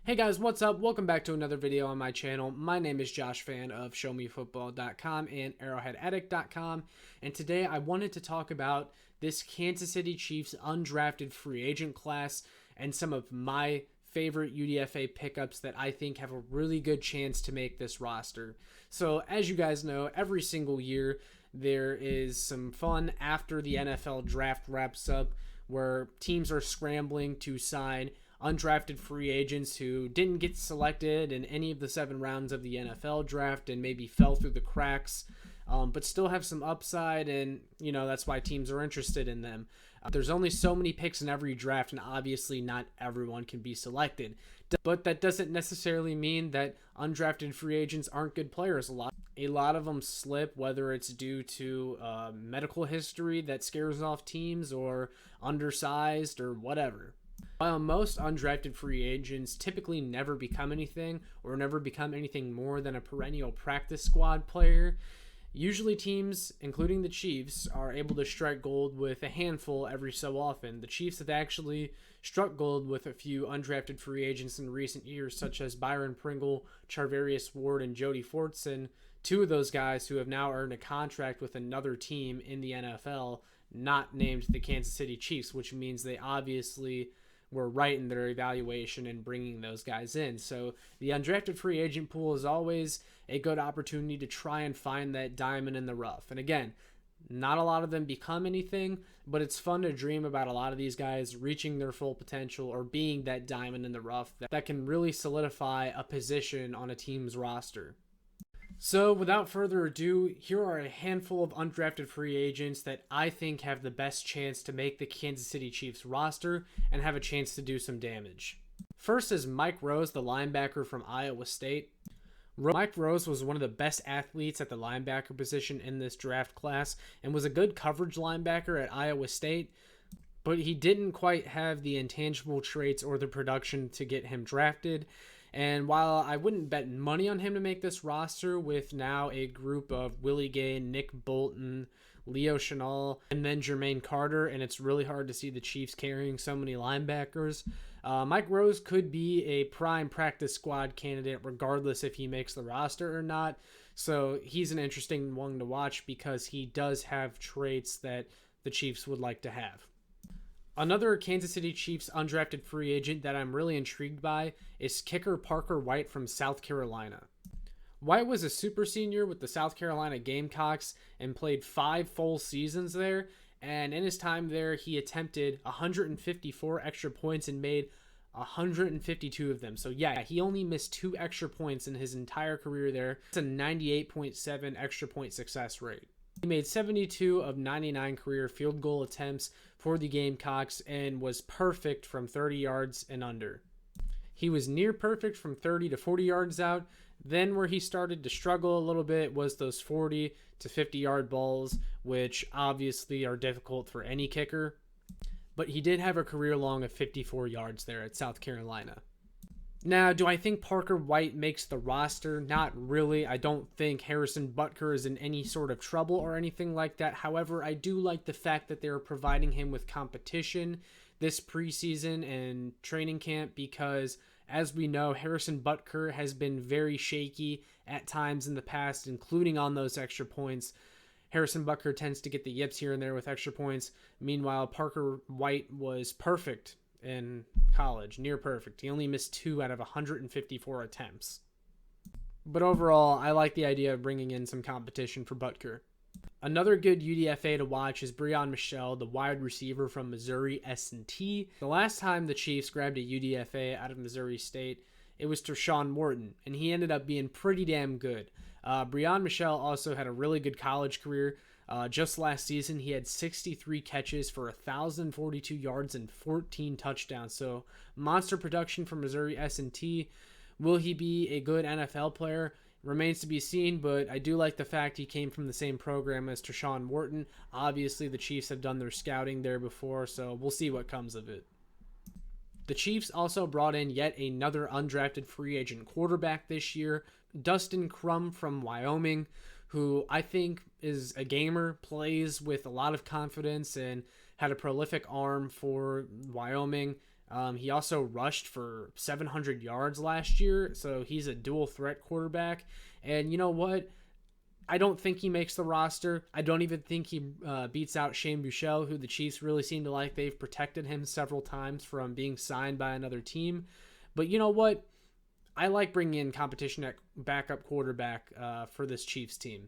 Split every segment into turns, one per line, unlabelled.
Hey guys, what's up? Welcome back to another video on my channel. My name is Josh Fan of ShowMeFootball.com and ArrowheadAddict.com, and today I wanted to talk about this Kansas City Chiefs undrafted free agent class and some of my favorite UDFA pickups that I think have a really good chance to make this roster. So as you guys know, every single year there is some fun after the NFL draft wraps up where teams are scrambling to sign undrafted free agents who didn't get selected in any of the 7 rounds of the NFL draft and maybe fell through the cracks, but still have some upside, and that's why teams are interested in them. There's only so many picks in every draft, and obviously not everyone can be selected. But that doesn't necessarily mean that undrafted free agents aren't good players. A lot of them slip, whether it's due to medical history that scares off teams or undersized or whatever. While most undrafted free agents typically never become anything or never become anything more than a perennial practice squad player, usually teams, including the Chiefs, are able to strike gold with a handful every so often. The Chiefs have actually struck gold with a few undrafted free agents in recent years, such as Byron Pringle, Charvarius Ward, and Jody Fortson, two of those guys who have now earned a contract with another team in the NFL, not named the Kansas City Chiefs, which means they obviously were right in their evaluation and bringing those guys in. So the undrafted free agent pool is always a good opportunity to try and find that diamond in the rough. And again, not a lot of them become anything, but it's fun to dream about a lot of these guys reaching their full potential or being that diamond in the rough that can really solidify a position on a team's roster. So without further ado, here are a handful of undrafted free agents that I think have the best chance to make the Kansas City Chiefs roster and have a chance to do some damage. First is Mike Rose, the linebacker from Iowa State. Mike Rose was one of the best athletes at the linebacker position in this draft class and was a good coverage linebacker at Iowa State, but he didn't quite have the intangible traits or the production to get him drafted. And while I wouldn't bet money on him to make this roster with now a group of Willie Gay, Nick Bolton, Leo Chenal, and then Jermaine Carter, and it's really hard to see the Chiefs carrying so many linebackers, Mike Rose could be a prime practice squad candidate regardless if he makes the roster or not. So he's an interesting one to watch because he does have traits that the Chiefs would like to have. Another Kansas City Chiefs undrafted free agent that I'm really intrigued by is kicker Parker White from South Carolina. White was a super senior with the South Carolina Gamecocks and played 5 full seasons there, and in his time there he attempted 154 extra points and made 152 of them. So yeah, he only missed 2 extra points in his entire career there. It's a 98.7 extra point success rate. He made 72 of 99 career field goal attempts for the Gamecocks and was perfect from 30 yards and under. He was near perfect from 30 to 40 yards out. Then where he started to struggle a little bit was those 40 to 50 yard balls, which obviously are difficult for any kicker. But he did have a career long of 54 yards there at South Carolina. Now, do I think Parker White makes the roster? Not really. I don't think Harrison Butker is in any sort of trouble or anything like that. However, I do like the fact that they're providing him with competition this preseason and training camp because, as we know, Harrison Butker has been very shaky at times in the past, including on those extra points. Harrison Butker tends to get the yips here and there with extra points. Meanwhile, Parker White was perfect in college, near perfect. He only missed 2 out of 154 attempts. But overall, I like the idea of bringing in some competition for Butker. Another good UDFA to watch is Breon Michelle, the wide receiver from Missouri S&T. The last time the Chiefs grabbed a UDFA out of Missouri State, it was Tristan Morton, and he ended up being pretty damn good. Breon Michelle also had a really good college career. Just last season, he had 63 catches for 1,042 yards and 14 touchdowns. So monster production from Missouri S&T. Will he be a good NFL player? Remains to be seen, but I do like the fact he came from the same program as Tristan Morton. Obviously, the Chiefs have done their scouting there before, so we'll see what comes of it. The Chiefs also brought in yet another undrafted free agent quarterback this year, Dustin Crum from Wyoming, who I think is a gamer, plays with a lot of confidence, and had a prolific arm for Wyoming. He also rushed for 700 yards last year, so he's a dual threat quarterback. And you know what? I don't think he makes the roster. I don't even think he beats out Shane Buechele, who the Chiefs really seem to like. They've protected him several times from being signed by another team. But you know what? I like bringing in competition at backup quarterback for this Chiefs team.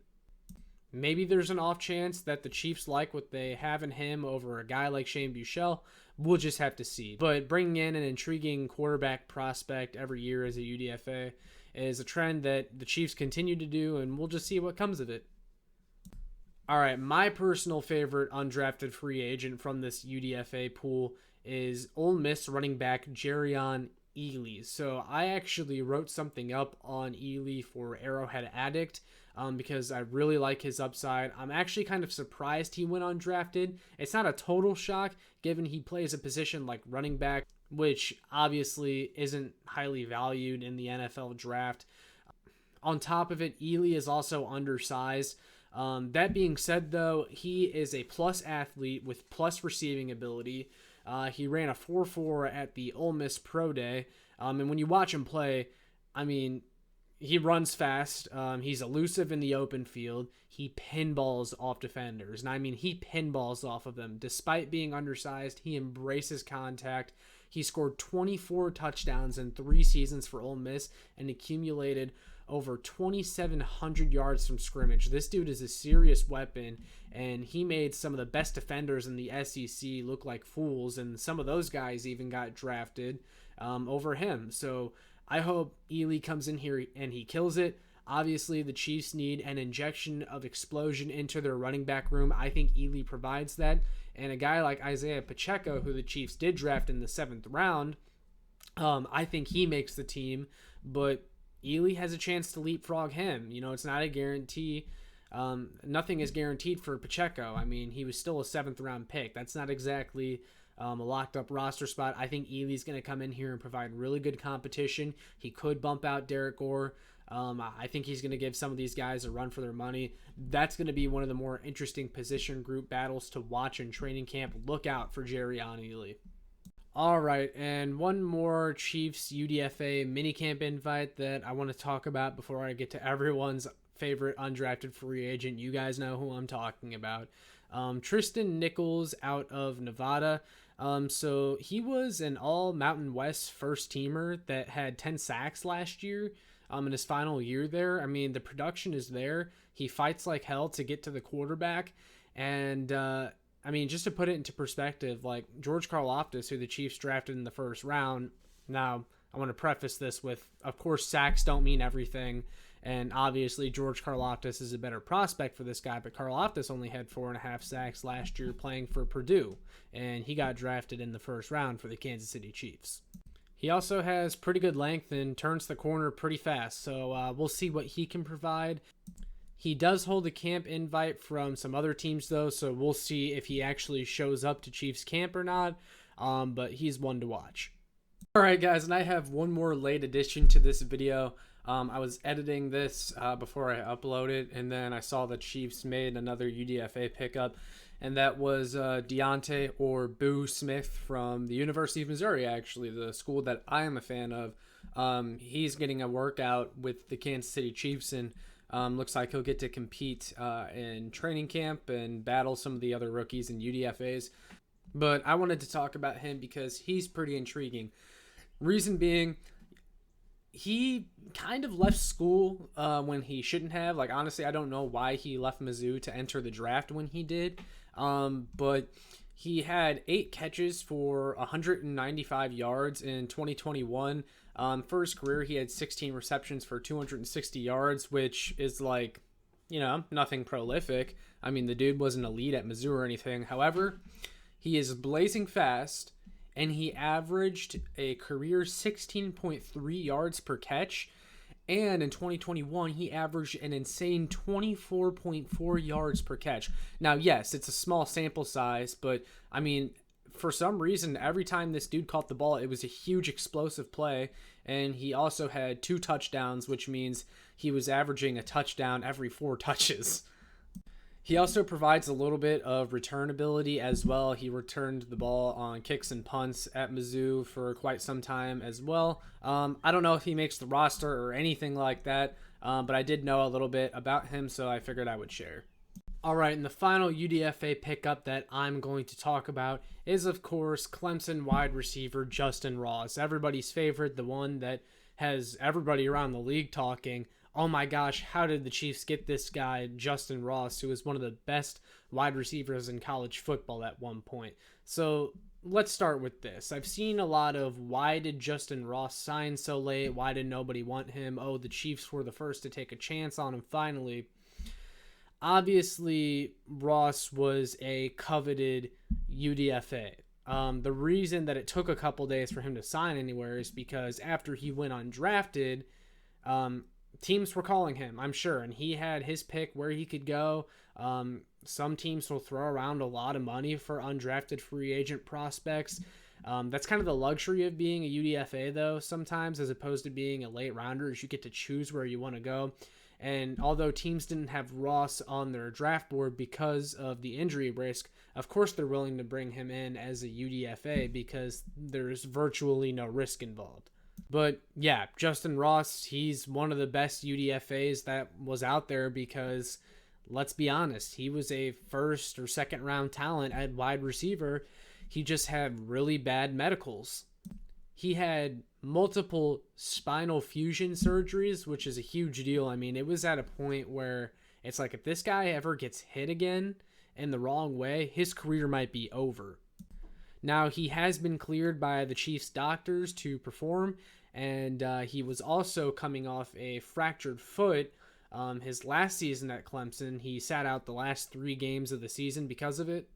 Maybe there's an off chance that the Chiefs like what they have in him over a guy like Shane Buechele. We'll just have to see. But bringing in an intriguing quarterback prospect every year as a UDFA is a trend that the Chiefs continue to do, and we'll just see what comes of it. All right, my personal favorite undrafted free agent from this UDFA pool is Ole Miss running back Jerian Ealy. So I actually wrote something up on Ealy for Arrowhead Addict because I really like his upside. I'm actually kind of surprised he went undrafted. It's not a total shock given he plays a position like running back, which obviously isn't highly valued in the NFL draft. On top of it, Ealy is also undersized. That being said, though, he is a plus athlete with plus receiving ability. He ran a 4.4 at the Ole Miss Pro Day. And when you watch him play, I mean, he runs fast. He's elusive in the open field. He pinballs off defenders. And I mean, he pinballs off of them. Despite being undersized, he embraces contact. He scored 24 touchdowns in 3 seasons for Ole Miss and accumulated over 2,700 yards from scrimmage. This dude is a serious weapon, and he made some of the best defenders in the SEC look like fools, and some of those guys even got drafted over him. So I hope Ealy comes in here and he kills it. Obviously, the Chiefs need an injection of explosion into their running back room. I think Ealy provides that. And a guy like Isaiah Pacheco, who the Chiefs did draft in the 7th round, I think he makes the team. But Ealy has a chance to leapfrog him. You know, it's not a guarantee. Nothing is guaranteed for Pacheco. I mean, he was still a 7th round pick. That's not exactly a locked up roster spot. I think Ealy's going to come in here and provide really good competition. He could bump out Derek Gore. I think he's going to give some of these guys a run for their money. That's going to be one of the more interesting position group battles to watch in training camp. Look out for Jerian Ealy. All right, and one more Chiefs UDFA minicamp invite that I want to talk about before I get to everyone's favorite undrafted free agent. You guys know who I'm talking about. Tristan Nichols out of Nevada. So he was an all Mountain West first teamer that had 10 sacks last year in his final year there. I mean, the production is there. He fights like hell to get to the quarterback. And, I mean, just to put it into perspective, like George Karlaftis, who the Chiefs drafted in the 1st round. Now, I want to preface this with, of course, sacks don't mean everything. And obviously, George Karlaftis is a better prospect for this guy, but Karlaftis only had 4.5 sacks last year playing for Purdue, and he got drafted in the 1st round for the Kansas City Chiefs. He also has pretty good length and turns the corner pretty fast, so we'll see what he can provide. He does hold a camp invite from some other teams, though, so we'll see if he actually shows up to Chiefs camp or not, but he's one to watch. All right, guys, and I have one more late addition to this video. I was editing this before I uploaded it, and then I saw the Chiefs made another UDFA pickup, and that was Deonte or Boo Smith from the University of Missouri, actually, the school that I am a fan of. He's getting a workout with the Kansas City Chiefs, and looks like he'll get to compete in training camp and battle some of the other rookies in UDFAs. But I wanted to talk about him because he's pretty intriguing. Reason being, he kind of left school when he shouldn't have. Like, honestly, I don't know why he left Mizzou to enter the draft when he did. But he had 8 catches for 195 yards in 2021. For his career, he had 16 receptions for 260 yards, which is like, you know, nothing prolific. I mean, the dude wasn't elite at Mizzou or anything. However, he is blazing fast, and he averaged a career 16.3 yards per catch. And in 2021, he averaged an insane 24.4 yards per catch. Now, yes, it's a small sample size, but I mean, for some reason, every time this dude caught the ball, it was a huge explosive play. And he also had 2 touchdowns, which means he was averaging a touchdown every 4 touches. He also provides a little bit of return ability as well. He returned the ball on kicks and punts at Mizzou for quite some time as well. I don't know if he makes the roster or anything like that, but I did know a little bit about him, so I figured I would share. All right, and the final UDFA pickup that I'm going to talk about is, of course, Clemson wide receiver Justin Ross. Everybody's favorite, the one that has everybody around the league talking, oh my gosh, how did the Chiefs get this guy, Justin Ross, who was one of the best wide receivers in college football at one point? So let's start with this. I've seen a lot of, why did Justin Ross sign so late? Why did nobody want him? Oh, the Chiefs were the first to take a chance on him finally. Obviously, Ross was a coveted UDFA. The reason that it took a couple days for him to sign anywhere is because after he went undrafted, teams were calling him, I'm sure, and he had his pick where he could go. Some teams will throw around a lot of money for undrafted free agent prospects. That's kind of the luxury of being a UDFA, though, sometimes, as opposed to being a late rounder, is you get to choose where you want to go. And although teams didn't have Ross on their draft board because of the injury risk, of course they're willing to bring him in as a UDFA because there's virtually no risk involved. But yeah, Justin Ross, he's one of the best UDFAs that was out there because, let's be honest, he was a first or second round talent at wide receiver. He just had really bad medicals. He had multiple spinal fusion surgeries, which is a huge deal. I mean, it was at a point where it's like, if this guy ever gets hit again in the wrong way, his career might be over. Now, he has been cleared by the Chiefs doctors to perform, and he was also coming off a fractured foot. His last season at Clemson, he sat out the last 3 games of the season because of it.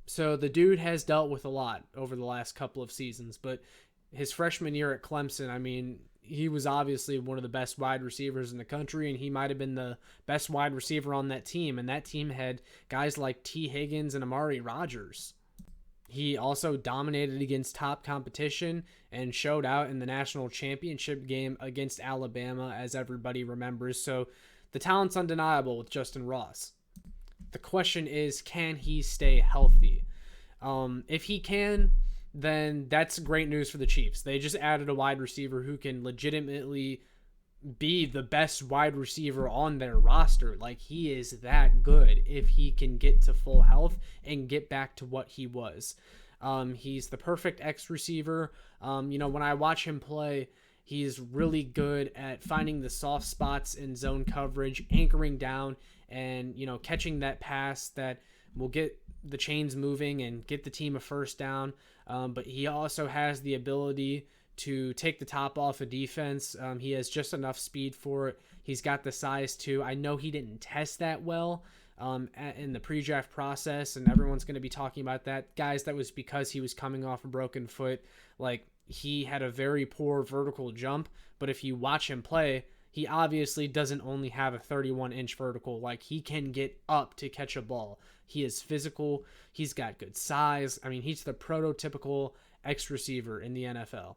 So the dude has dealt with a lot over the last couple of seasons, but his freshman year at Clemson, I mean, he was obviously one of the best wide receivers in the country, and he might have been the best wide receiver on that team, and that team had guys like T. Higgins and Amari Rodgers. He also dominated against top competition and showed out in the national championship game against Alabama, as everybody remembers. So the talent's undeniable with Justin Ross. The question is, can he stay healthy? If he can, then that's great news for the Chiefs. They just added a wide receiver who can legitimately be the best wide receiver on their roster. Like, he is that good if he can get to full health and get back to what he was. He's the perfect X receiver. When I watch him play, he's really good at finding the soft spots in zone coverage, anchoring down, and, catching that pass that will get the chains moving and get the team a first down. But he also has the ability to take the top off a defense. He has just enough speed for it. He's got the size too. I know he didn't test that well in the pre-draft process, and everyone's going to be talking about that. Guys, that was because he was coming off a broken foot. Like, he had a very poor vertical jump, but if you watch him play, he obviously doesn't only have a 31-inch vertical. Like, he can get up to catch a ball. He is physical. He's got good size. I mean, he's the prototypical X receiver in the NFL.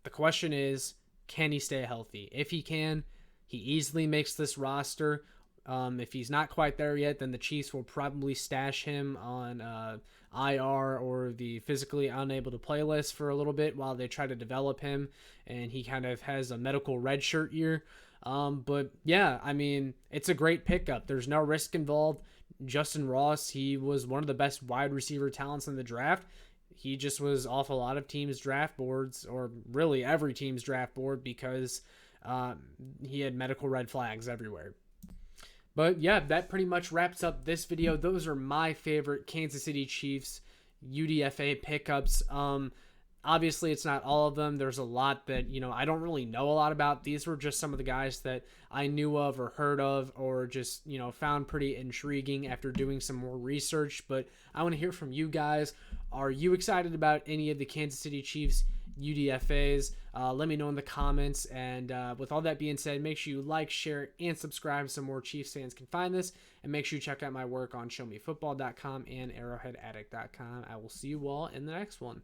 The question is, can he stay healthy? If he can, he easily makes this roster. If he's not quite there yet, then the Chiefs will probably stash him on IR or the physically unable to play list for a little bit while they try to develop him, and he kind of has a medical redshirt year. But yeah, I mean, it's a great pickup. There's no risk involved. Justin Ross, he was one of the best wide receiver talents in the draft. He just was off a lot of teams' draft boards, or really every team's draft board, because he had medical red flags everywhere. But yeah, that pretty much wraps up this video. Those are my favorite Kansas City Chiefs UDFA pickups. Obviously, it's not all of them. There's a lot that, I don't really know a lot about. These were just some of the guys that I knew of or heard of, or just, found pretty intriguing after doing some more research. But I want to hear from you guys. Are you excited about any of the Kansas City Chiefs UDFAs? Let me know in the comments. And with all that being said, make sure you like, share, and subscribe so more Chiefs fans can find this. And make sure you check out my work on showmefootball.com and arrowheadaddict.com. I will see you all in the next one.